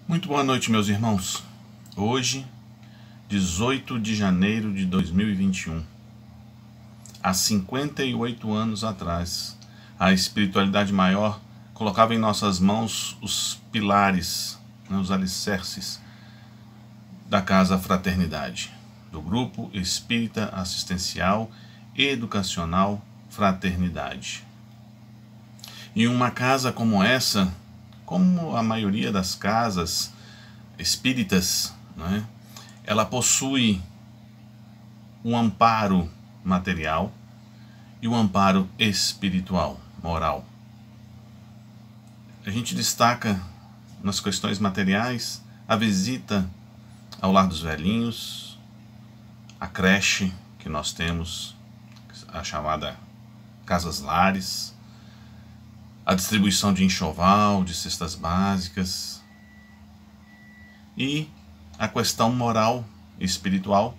Muito boa noite, meus irmãos. Hoje, 18 de janeiro de 2021, há 58 anos atrás, a espiritualidade maior colocava em nossas mãos os pilares, os alicerces da Casa Fraternidade, do Grupo Espírita Assistencial Educacional Fraternidade. E uma casa como essa, como a maioria das casas espíritas, ela possui um amparo material e um amparo espiritual, moral. A gente destaca nas questões materiais a visita ao Lar dos Velhinhos, a creche que nós temos, a chamada Casas Lares, a distribuição de enxoval, de cestas básicas e a questão moral e espiritual,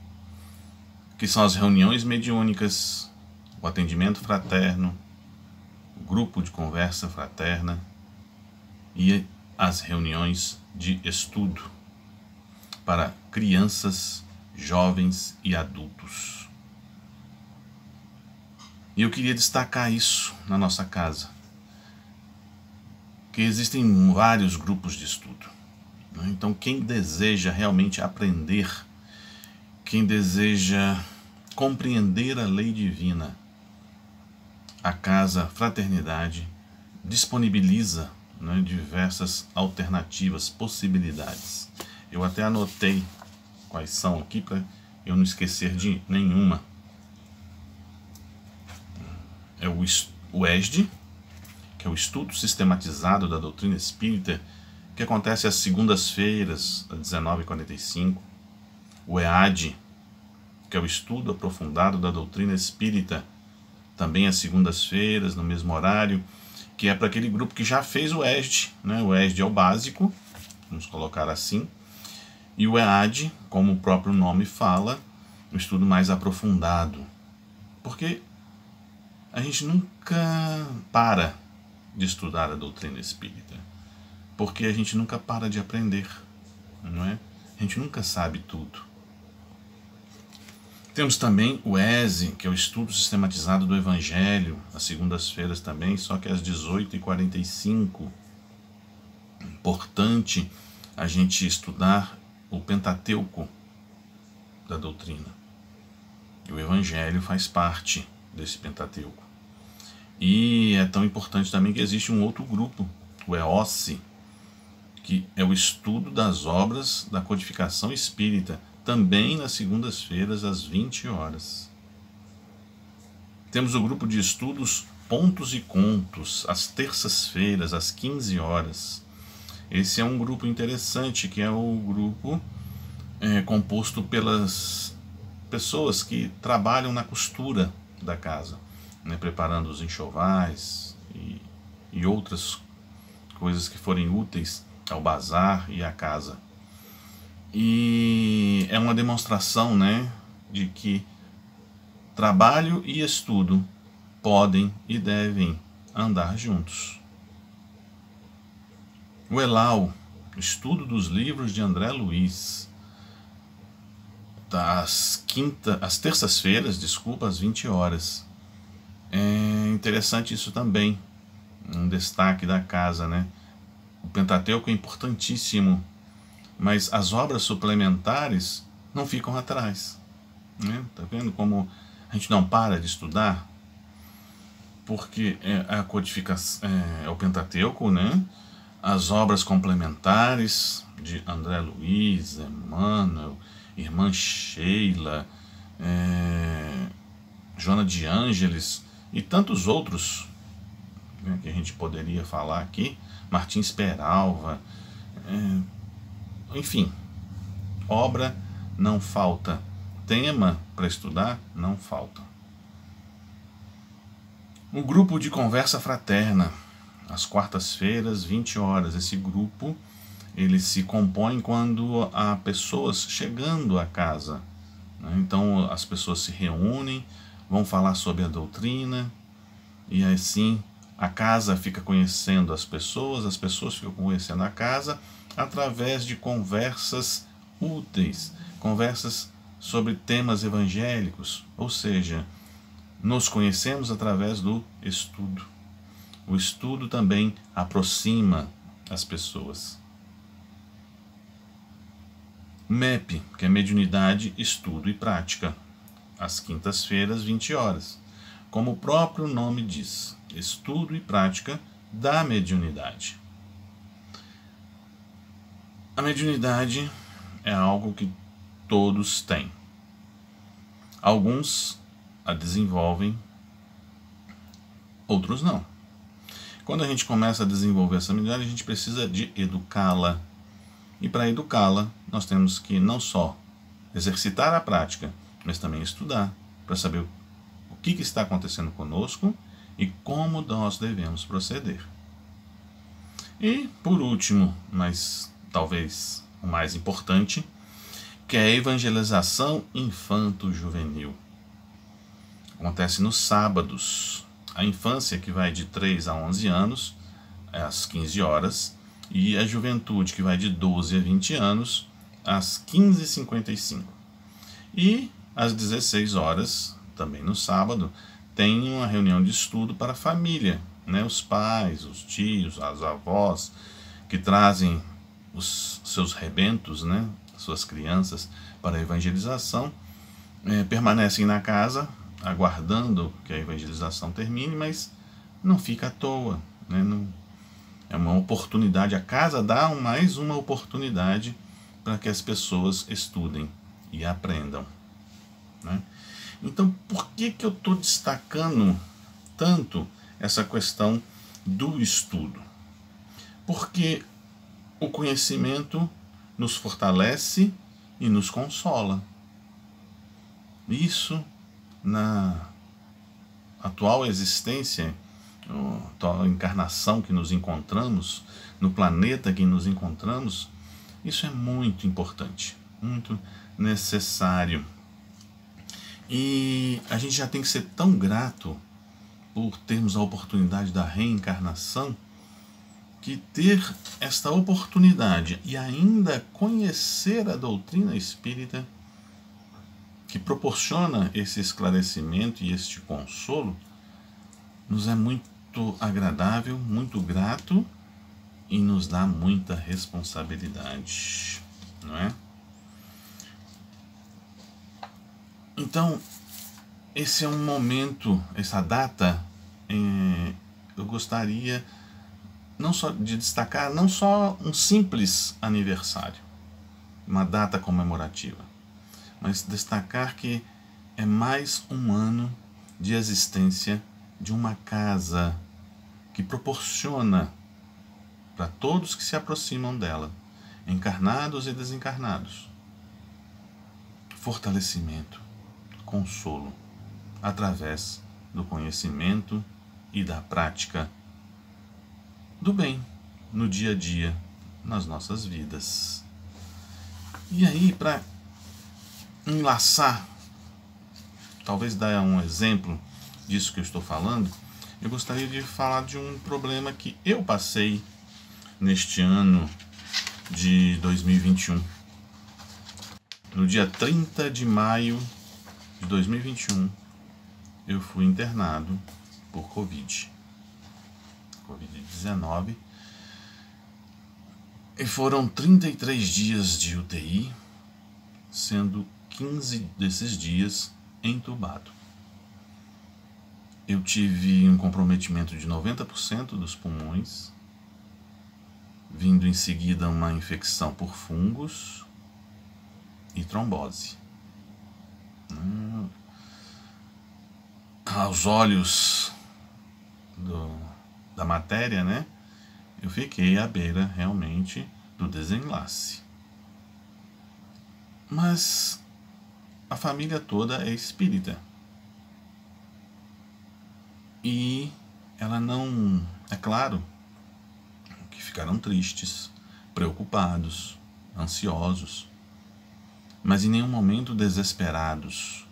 que são as reuniões mediúnicas, o atendimento fraterno, o grupo de conversa fraterna e as reuniões de estudo para crianças, jovens e adultos. E eu queria destacar isso na nossa casa, que existem vários grupos de estudo. Então, quem deseja realmente aprender, quem deseja compreender a lei divina, a Casa Fraternidade disponibiliza diversas alternativas, possibilidades. Eu até anotei quais são aqui para eu não esquecer de nenhuma. É o ESD, que é o Estudo Sistematizado da Doutrina Espírita, que acontece às segundas-feiras, às 19h45. O EAD, que é o Estudo Aprofundado da Doutrina Espírita, também às segundas-feiras, no mesmo horário, que é para aquele grupo que já fez o ESD. O ESD é o básico, vamos colocar assim, e o EAD, como o próprio nome fala, o estudo mais aprofundado. Porque a gente nunca para de estudar a doutrina espírita, porque a gente nunca para de aprender, não é? A gente nunca sabe tudo. Temos também o ESE, que é o Estudo Sistematizado do Evangelho, às segundas-feiras também, só que às 18h45. Importante a gente estudar o Pentateuco da doutrina. E o Evangelho faz parte desse Pentateuco. E é tão importante também que existe um outro grupo, o EOSSE, que é o estudo das obras da codificação espírita, também nas segundas-feiras, às 20 horas. Temos o grupo de estudos Pontos e Contos, às terças-feiras, às 15 horas. Esse é um grupo interessante, que é o grupo composto pelas pessoas que trabalham na costura da casa, preparando os enxovais e outras coisas que forem úteis ao bazar e à casa. E é uma demonstração, de que trabalho e estudo podem e devem andar juntos. O ELAU, Estudo dos Livros de André Luiz, às terças-feiras, às 20 horas. É interessante isso também, um destaque da casa, O Pentateuco é importantíssimo, mas as obras suplementares não ficam atrás. Tá vendo como a gente não para de estudar? Porque a codificação é o Pentateuco, As obras complementares de André Luiz, Emmanuel, Irmã Sheila, Joana de Ângeles e tantos outros que a gente poderia falar aqui, Martins Peralva, enfim, obra não falta, tema para estudar não falta. Um grupo de conversa fraterna, às quartas-feiras, 20 horas. Esse grupo, ele se compõe quando há pessoas chegando à casa, Então as pessoas se reúnem, vão falar sobre a doutrina, e assim a casa fica conhecendo as pessoas ficam conhecendo a casa, através de conversas úteis, conversas sobre temas evangélicos, ou seja, nos conhecemos através do estudo. O estudo também aproxima as pessoas. MEP, que é Mediunidade, Estudo e Prática, às quintas-feiras, 20 horas. Como o próprio nome diz, estudo e prática da mediunidade. A mediunidade é algo que todos têm. Alguns a desenvolvem, outros não. Quando a gente começa a desenvolver essa mediunidade, a gente precisa de educá-la. E para educá-la, nós temos que não só exercitar a prática, mas também estudar, para saber o que está acontecendo conosco e como nós devemos proceder. E, por último, mas talvez o mais importante, que é a evangelização infanto-juvenil. Acontece nos sábados. A infância, que vai de 3 a 11 anos, às 15 horas, e a juventude, que vai de 12 a 20 anos, às 15h55. E às 16 horas, também no sábado, tem uma reunião de estudo para a família, né? Os pais, os tios, as avós, que trazem os seus rebentos, né? Suas crianças para a evangelização, permanecem na casa, aguardando que a evangelização termine, mas não fica à toa, né? Não, é uma oportunidade, a casa dá mais uma oportunidade para que as pessoas estudem e aprendam, né? Então, por que eu estou destacando tanto essa questão do estudo? Porque o conhecimento nos fortalece e nos consola. Isso, na atual existência, a atual encarnação que nos encontramos, no planeta que nos encontramos, isso é muito importante, muito necessário. E a gente já tem que ser tão grato por termos a oportunidade da reencarnação, que ter esta oportunidade e ainda conhecer a doutrina espírita, que proporciona esse esclarecimento e este consolo, nos é muito agradável, muito grato e nos dá muita responsabilidade, não é? Então, esse é um momento, essa data, eu gostaria não só de destacar, não só um simples aniversário, uma data comemorativa, mas destacar que é mais um ano de existência de uma casa que proporciona para todos que se aproximam dela, encarnados e desencarnados, fortalecimento, consolo, através do conhecimento e da prática do bem no dia a dia, nas nossas vidas. E aí, para enlaçar, talvez dar um exemplo disso que eu estou falando, eu gostaria de falar de um problema que eu passei neste ano de 2021. No dia 30 de maio de 2021, eu fui internado por Covid-19, e foram 33 dias de UTI, sendo 15 desses dias entubado. Eu tive um comprometimento de 90% dos pulmões, vindo em seguida uma infecção por fungos e trombose. Aos olhos da matéria, né? Eu fiquei à beira realmente do desenlace. Mas a família toda é espírita. E ela não... É claro que ficaram tristes, preocupados, ansiosos, mas em nenhum momento desesperados.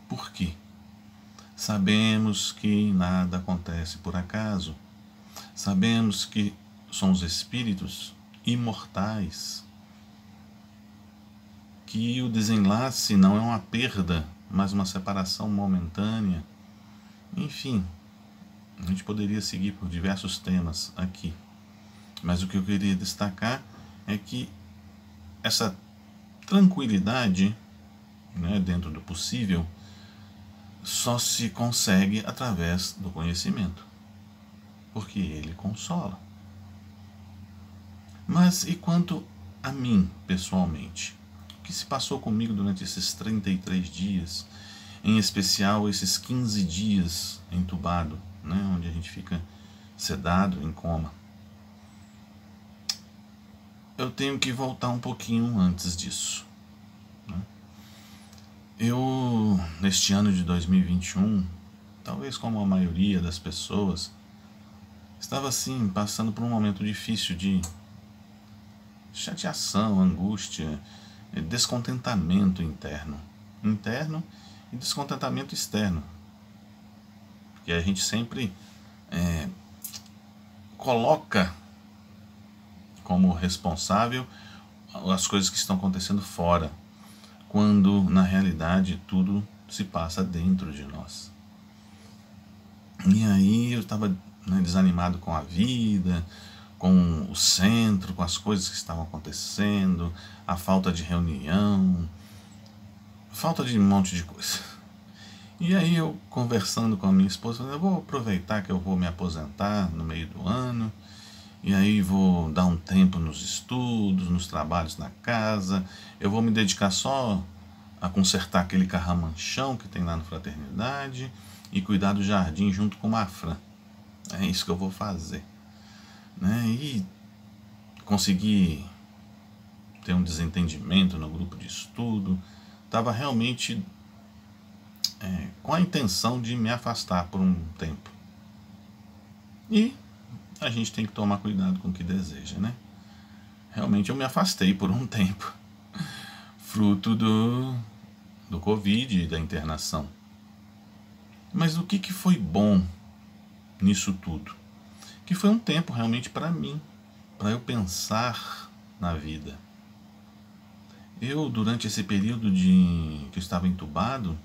Por quê? Sabemos que nada acontece por acaso. Sabemos que são os espíritos imortais, que o desenlace não é uma perda, mas uma separação momentânea. Enfim, a gente poderia seguir por diversos temas aqui, mas o que eu queria destacar é que essa tranquilidade, né, dentro do possível, só se consegue através do conhecimento, porque ele consola. Mas e quanto a mim, pessoalmente? O que se passou comigo durante esses 33 dias, em especial esses 15 dias entubado, né, onde a gente fica sedado, em coma? Eu tenho que voltar um pouquinho antes disso. Eu, neste ano de 2021, talvez como a maioria das pessoas, estava assim, passando por um momento difícil de chateação, angústia, descontentamento interno e descontentamento externo, porque a gente sempre coloca como responsável as coisas que estão acontecendo fora, quando na realidade tudo se passa dentro de nós. E aí eu estava, né, desanimado com a vida, com o centro, com as coisas que estavam acontecendo, a falta de reunião, falta de um monte de coisa. E aí eu, conversando com a minha esposa, eu vou aproveitar que eu vou me aposentar no meio do ano, e aí vou dar um tempo nos estudos, nos trabalhos na casa, eu vou me dedicar só a consertar aquele carramanchão que tem lá na Fraternidade e cuidar do jardim junto com o Mafran. É isso que eu vou fazer, né? E consegui ter um desentendimento no grupo de estudo, estava realmente com a intenção de me afastar por um tempo. E a gente tem que tomar cuidado com o que deseja, né? Realmente eu me afastei por um tempo, fruto do Covid e da internação. Mas o que foi bom nisso tudo? Que foi um tempo realmente para mim, para eu pensar na vida. Eu, durante esse período que eu estava entubado,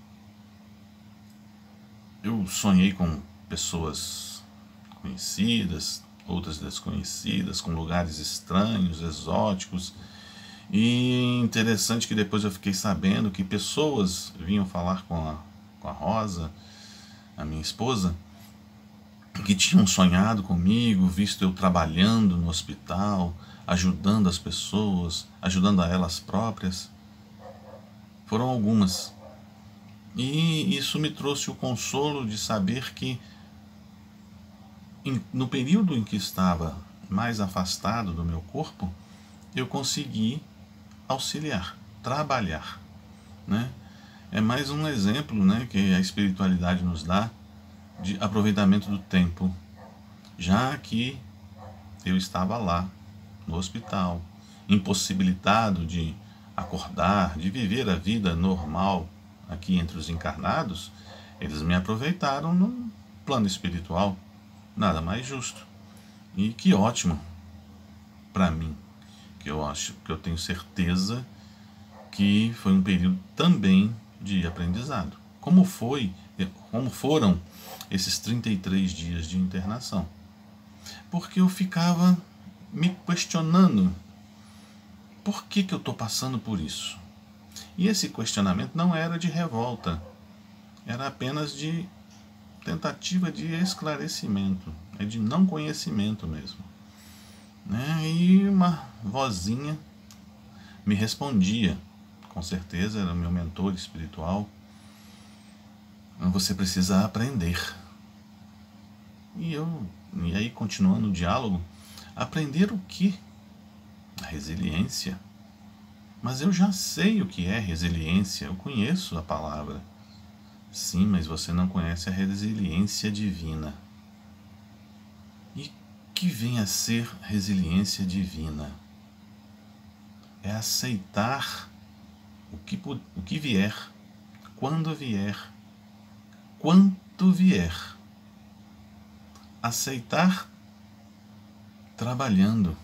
eu sonhei com pessoas conhecidas, outras desconhecidas, com lugares estranhos, exóticos. E interessante que depois eu fiquei sabendo que pessoas vinham falar com a Rosa, a minha esposa, que tinham sonhado comigo, visto eu trabalhando no hospital, ajudando as pessoas, ajudando a elas próprias. Foram algumas. E isso me trouxe o consolo de saber que no período em que estava mais afastado do meu corpo, eu consegui auxiliar, trabalhar, né? É mais um exemplo, né, que a espiritualidade nos dá de aproveitamento do tempo, já que eu estava lá no hospital, impossibilitado de acordar, de viver a vida normal aqui entre os encarnados. Eles me aproveitaram no plano espiritual. Nada mais justo. E que ótimo para mim, que eu acho, que eu tenho certeza que foi um período também de aprendizado. Como foram esses 33 dias de internação? Porque eu ficava me questionando, por que eu estou passando por isso? E esse questionamento não era de revolta, era apenas de tentativa de esclarecimento, de não conhecimento mesmo, né? E uma vozinha me respondia, com certeza era o meu mentor espiritual: você precisa aprender. E aí, continuando o diálogo, aprender o quê? A resiliência. Mas eu já sei o que é resiliência, eu conheço a palavra. Sim, mas você não conhece a resiliência divina. E que vem a ser resiliência divina? É aceitar o que vier, quando vier, quanto vier. Aceitar trabalhando,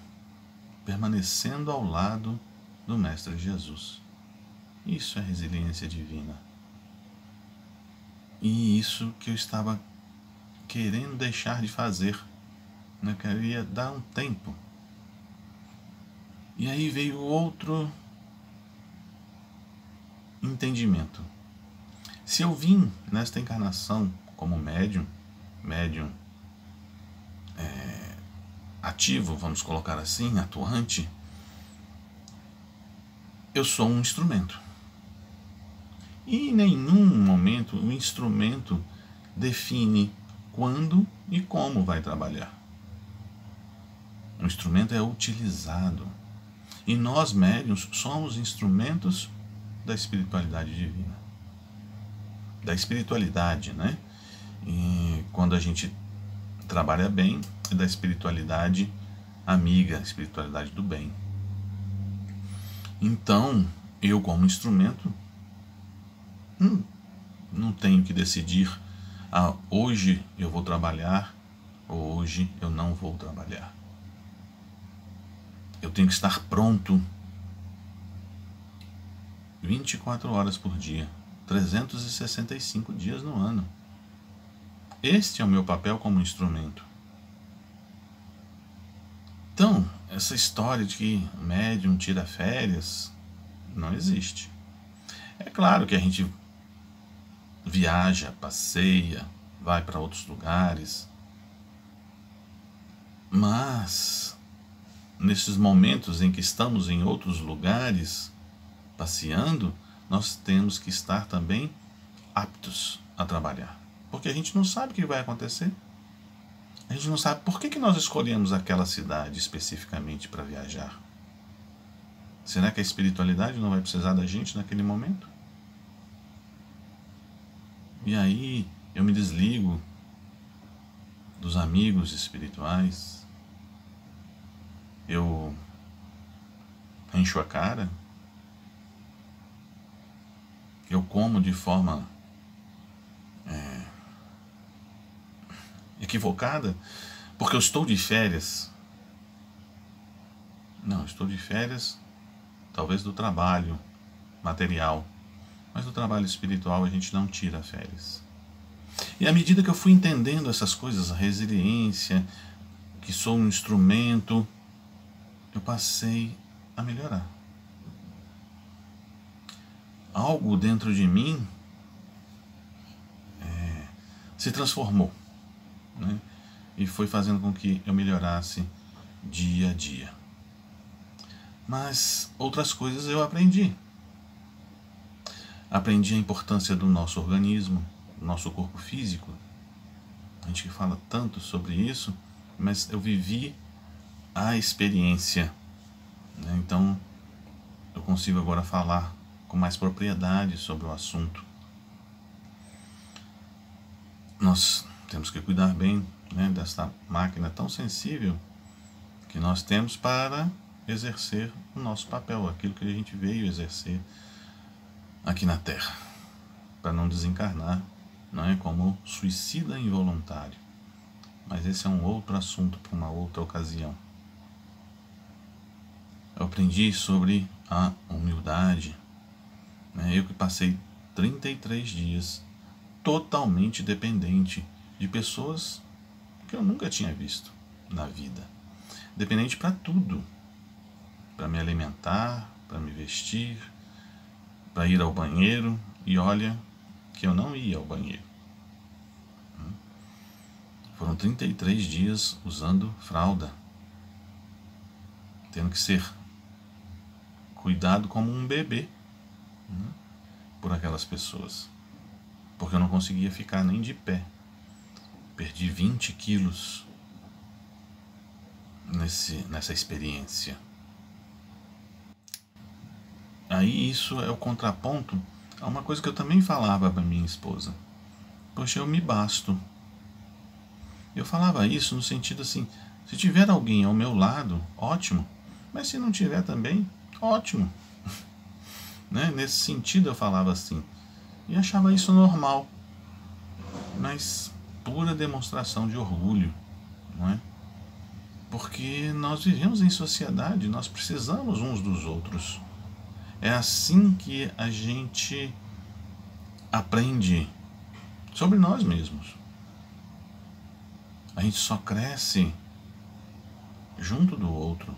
permanecendo ao lado do Mestre Jesus. Isso é resiliência divina. E isso que eu estava querendo deixar de fazer. Eu queria dar um tempo. E aí veio outro entendimento. Se eu vim nesta encarnação como médium ativo, vamos colocar assim, atuante, eu sou um instrumento. E em nenhum momento o instrumento define quando e como vai trabalhar. O instrumento é utilizado. E nós, médiuns, somos instrumentos da espiritualidade divina. Da espiritualidade, né? E quando a gente trabalha bem, é da espiritualidade amiga, espiritualidade do bem. Então, eu como instrumento, não tenho que decidir, hoje eu vou trabalhar ou hoje eu não vou trabalhar. Eu tenho que estar pronto 24 horas por dia, 365 dias no ano. Este é o meu papel como instrumento. Então, essa história de que médium tira férias não existe. É claro que a gente viaja, passeia, vai para outros lugares, mas nesses momentos em que estamos em outros lugares passeando, nós temos que estar também aptos a trabalhar, porque a gente não sabe o que vai acontecer. A gente não sabe por que nós escolhemos aquela cidade especificamente para viajar. Será que a espiritualidade não vai precisar da gente naquele momento? E aí eu me desligo dos amigos espirituais, eu encho a cara, eu como de forma equivocada, porque eu estou de férias. Não, estou de férias talvez do trabalho material, mas do trabalho espiritual a gente não tira férias. E à medida que eu fui entendendo essas coisas, a resiliência, que sou um instrumento, eu passei a melhorar. Algo dentro de mim se transformou, né? E foi fazendo com que eu melhorasse dia a dia. Mas outras coisas eu aprendi. Aprendi a importância do nosso organismo, do nosso corpo físico. A gente fala tanto sobre isso, mas eu vivi a experiência, né? Então eu consigo agora falar com mais propriedade sobre o assunto. Nós temos que cuidar bem, né, desta máquina tão sensível que nós temos para exercer o nosso papel, aquilo que a gente veio exercer aqui na Terra, para não desencarnar, não é, como suicida involuntário. Mas esse é um outro assunto para uma outra ocasião. Eu aprendi sobre a humildade, né? Eu que passei 33 dias totalmente dependente de pessoas que eu nunca tinha visto na vida. Dependente para tudo. Para me alimentar, para me vestir, para ir ao banheiro. E olha que eu não ia ao banheiro. Foram 33 dias usando fralda. Tendo que ser cuidado como um bebê, né, por aquelas pessoas. Porque eu não conseguia ficar nem de pé. Perdi 20 quilos nessa experiência. Aí isso é o contraponto a uma coisa que eu também falava para minha esposa. Poxa, eu me basto. Eu falava isso no sentido assim, se tiver alguém ao meu lado, ótimo. Mas se não tiver também, ótimo. Né? Nesse sentido eu falava assim. E achava isso normal. Mas pura demonstração de orgulho, não é? Porque nós vivemos em sociedade, nós precisamos uns dos outros. É assim que a gente aprende sobre nós mesmos. A gente só cresce junto do outro,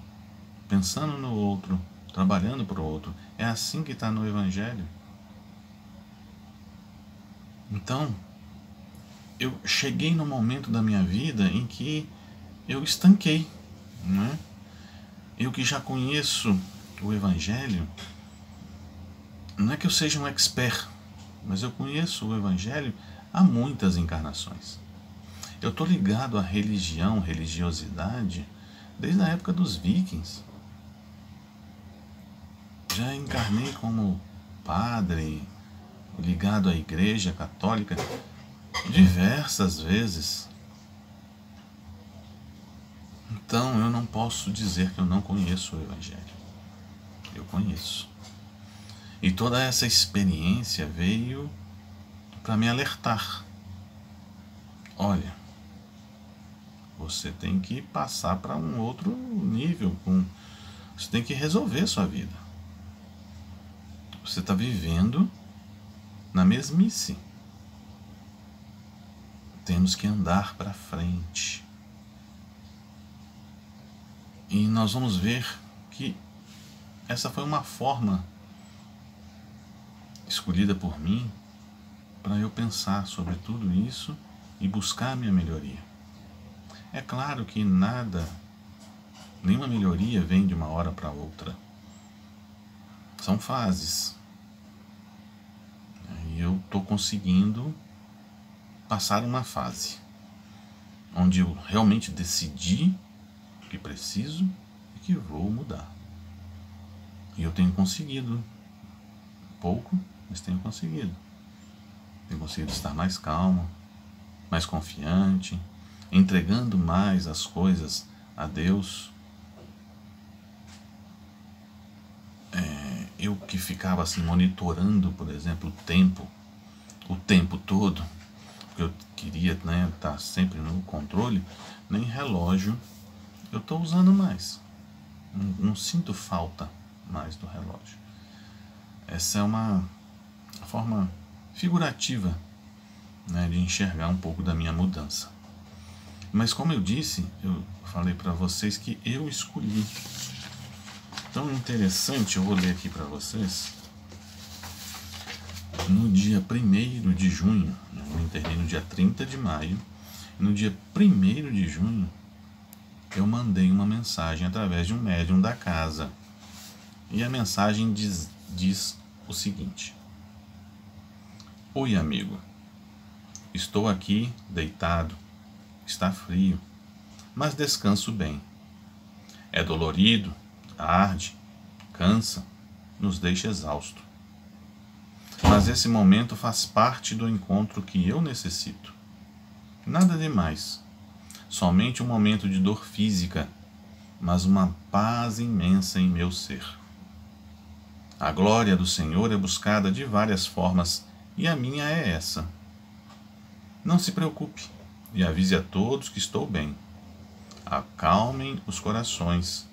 pensando no outro, trabalhando para o outro. É assim que está no Evangelho. Então, eu cheguei no momento da minha vida em que eu estanquei, né? Eu que já conheço o Evangelho, não é que eu seja um expert, mas eu conheço o Evangelho há muitas encarnações. Eu estou ligado à religião, religiosidade, desde a época dos vikings. Já encarnei como padre, ligado à Igreja Católica, diversas vezes. Então eu não posso dizer que eu não conheço o Evangelho. Eu conheço. E toda essa experiência veio para me alertar. Olha, você tem que passar para um outro nível. Você tem que resolver sua vida. Você está vivendo na mesmice. Temos que andar para frente. E nós vamos ver que essa foi uma forma escolhida por mim para eu pensar sobre tudo isso e buscar a minha melhoria. É claro que nenhuma melhoria vem de uma hora para outra. São fases. E eu estou conseguindo passar uma fase onde eu realmente decidi que preciso e que vou mudar. E eu tenho conseguido. Pouco, mas tenho conseguido. Tenho conseguido estar mais calmo, mais confiante, entregando mais as coisas a Deus. Eu que ficava assim monitorando, por exemplo, o tempo todo, porque eu queria, né, estar sempre no controle, nem relógio eu estou usando mais. Não sinto falta mais do relógio. Essa é uma forma figurativa, né, de enxergar um pouco da minha mudança. Mas como eu disse, eu falei para vocês que eu escolhi. Tão interessante, eu vou ler aqui para vocês. No dia 1º de junho, eu internei no dia 30 de maio, no dia 1º de junho, eu mandei uma mensagem através de um médium da casa. E a mensagem diz o seguinte: Oi, amigo. Estou aqui deitado. Está frio, mas descanso bem. É dolorido, arde, cansa, nos deixa exausto. Mas esse momento faz parte do encontro que eu necessito. Nada demais. Somente um momento de dor física, mas uma paz imensa em meu ser. A glória do Senhor é buscada de várias formas e a minha é essa. Não se preocupe e avise a todos que estou bem. Acalmem os corações,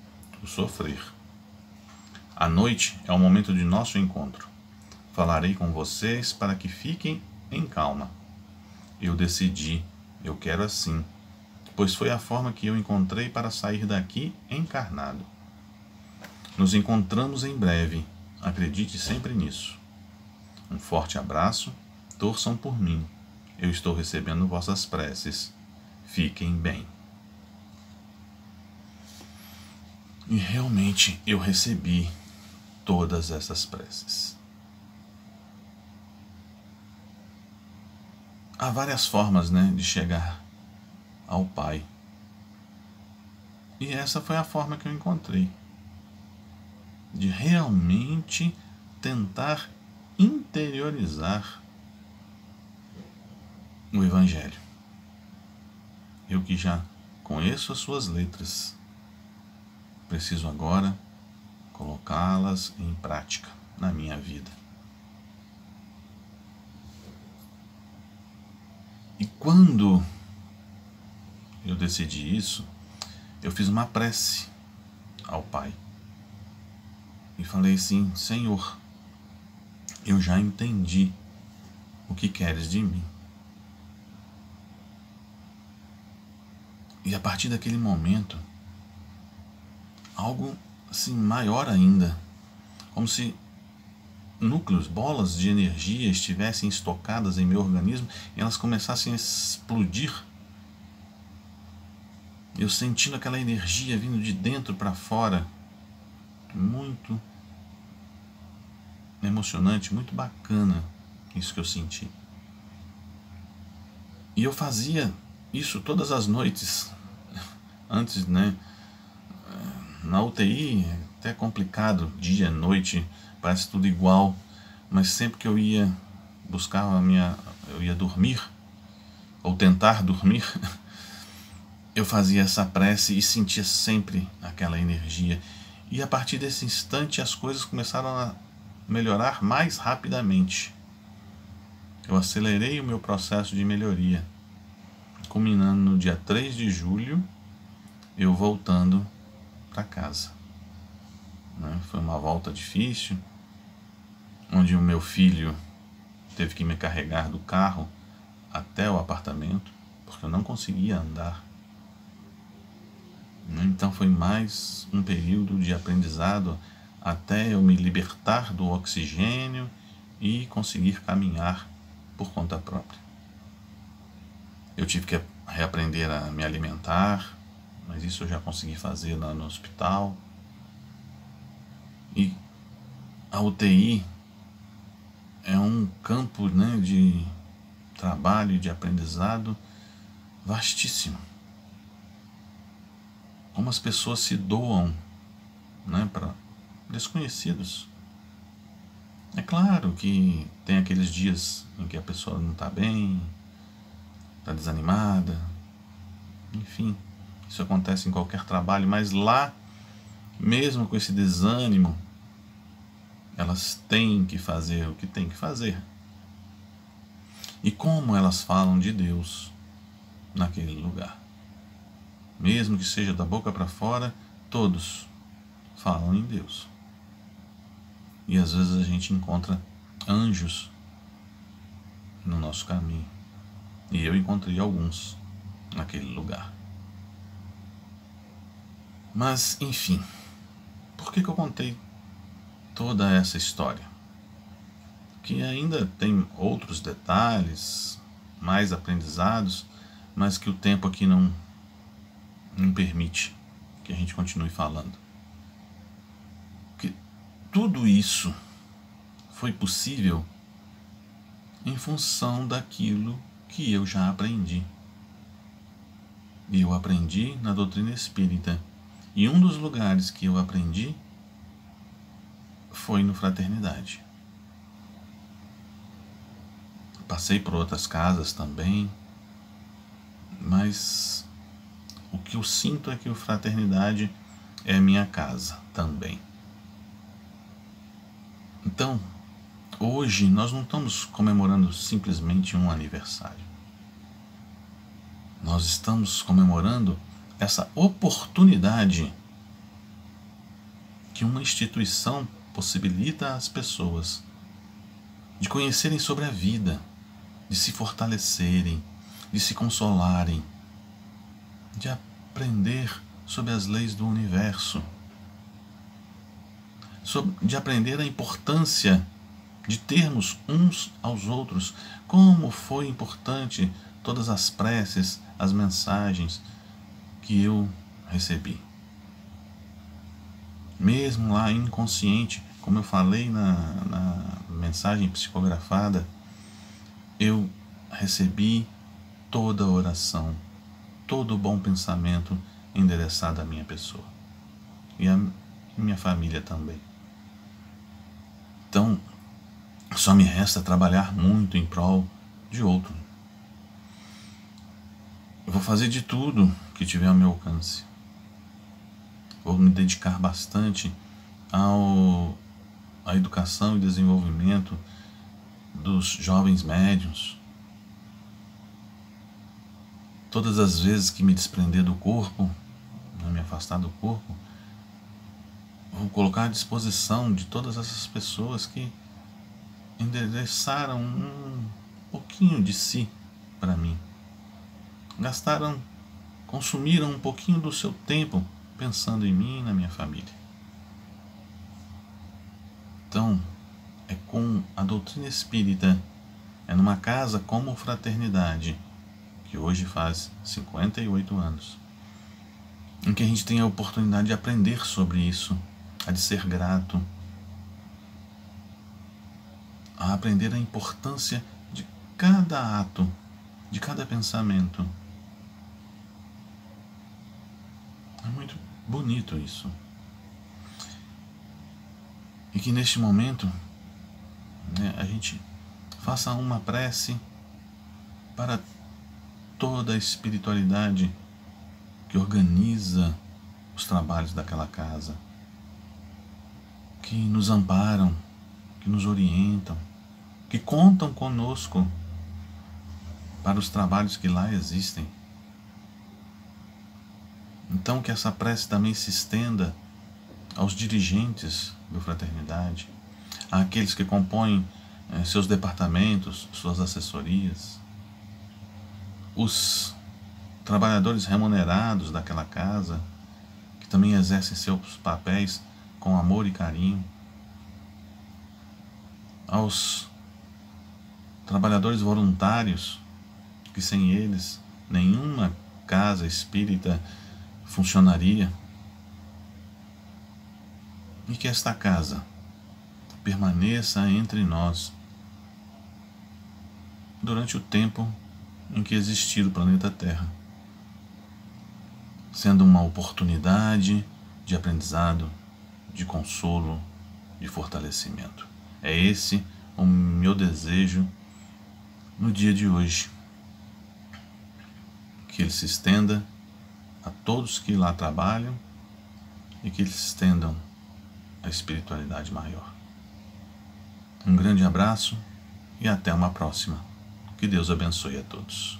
o sofrer. A noite é o momento de nosso encontro. Falarei com vocês para que fiquem em calma. Eu decidi, eu quero assim, pois foi a forma que eu encontrei para sair daqui encarnado. Nos encontramos em breve, acredite sempre nisso. Um forte abraço, torçam por mim. Eu estou recebendo vossas preces. Fiquem bem. E realmente eu recebi todas essas preces. Há várias formas, né, de chegar ao Pai. E essa foi a forma que eu encontrei. De realmente tentar interiorizar o Evangelho. Eu que já conheço as suas letras, preciso agora colocá-las em prática na minha vida. E quando eu decidi isso, eu fiz uma prece ao Pai e falei assim: Senhor, eu já entendi o que queres de mim. E a partir daquele momento, algo assim maior ainda, como se núcleos, bolas de energia estivessem estocadas em meu organismo e elas começassem a explodir. Eu sentindo aquela energia vindo de dentro para fora, muito emocionante, muito bacana isso que eu senti. E eu fazia isso todas as noites, antes, né? Na UTI é até complicado, dia, noite, parece tudo igual, mas sempre que eu ia buscar eu ia dormir, ou tentar dormir, eu fazia essa prece e sentia sempre aquela energia. E a partir desse instante as coisas começaram a melhorar mais rapidamente. Eu acelerei o meu processo de melhoria, culminando no dia 3 de julho, eu voltando para casa. Foi uma volta difícil, onde o meu filho teve que me carregar do carro até o apartamento, porque eu não conseguia andar. Então foi mais um período de aprendizado até eu me libertar do oxigênio e conseguir caminhar por conta própria. Eu tive que reaprender a me alimentar, mas isso eu já consegui fazer lá no hospital. E a UTI é um campo, né, de trabalho e de aprendizado vastíssimo. Como as pessoas se doam, né, para desconhecidos. É claro que tem aqueles dias em que a pessoa não está bem, está desanimada, enfim, isso acontece em qualquer trabalho, mas lá, mesmo com esse desânimo, elas têm que fazer o que têm que fazer. E como elas falam de Deus naquele lugar. Mesmo que seja da boca para fora, todos falam em Deus. E às vezes a gente encontra anjos no nosso caminho. E eu encontrei alguns naquele lugar. Mas, enfim, por que eu contei toda essa história? Que ainda tem outros detalhes, mais aprendizados, mas que o tempo aqui não permite que a gente continue falando. Que tudo isso foi possível em função daquilo que eu já aprendi. E eu aprendi na doutrina espírita. E um dos lugares que eu aprendi foi no Fraternidade. Passei por outras casas também, mas o que eu sinto é que o Fraternidade é a minha casa também. Então, hoje nós não estamos comemorando simplesmente um aniversário. Nós estamos comemorando essa oportunidade que uma instituição possibilita às pessoas de conhecerem sobre a vida, de se fortalecerem, de se consolarem, de aprender sobre as leis do universo, de aprender a importância de termos uns aos outros, como foi importante todas as preces, as mensagens que eu recebi. Mesmo lá inconsciente, como eu falei na mensagem psicografada, eu recebi toda a oração, todo o bom pensamento endereçado à minha pessoa e à minha família também. Então, só me resta trabalhar muito em prol de outro. Eu vou fazer de tudo que tiver ao meu alcance. Vou me dedicar bastante à educação e desenvolvimento dos jovens médiuns. Todas as vezes que me desprender do corpo, me afastar do corpo, vou colocar à disposição de todas essas pessoas que endereçaram um pouquinho de si para mim. Consumiram um pouquinho do seu tempo pensando em mim e na minha família. Então, é com a doutrina espírita, é numa casa como Fraternidade, que hoje faz 58 anos, em que a gente tem a oportunidade de aprender sobre isso, a de ser grato, a aprender a importância de cada ato, de cada pensamento. É muito bonito isso. E que neste momento, a gente faça uma prece para toda a espiritualidade que organiza os trabalhos daquela casa, que nos amparam, que nos orientam, que contam conosco para os trabalhos que lá existem. Então que essa prece também se estenda aos dirigentes do Fraternidade, àqueles que compõem seus departamentos, suas assessorias, os trabalhadores remunerados daquela casa, que também exercem seus papéis com amor e carinho, aos trabalhadores voluntários, que sem eles nenhuma casa espírita funcionaria, e que esta casa permaneça entre nós durante o tempo em que existir o planeta Terra, sendo uma oportunidade de aprendizado, de consolo, de fortalecimento. É esse o meu desejo no dia de hoje, que ele se estenda a todos que lá trabalham e que eles estendam a espiritualidade maior. Um grande abraço e até uma próxima. Que Deus abençoe a todos.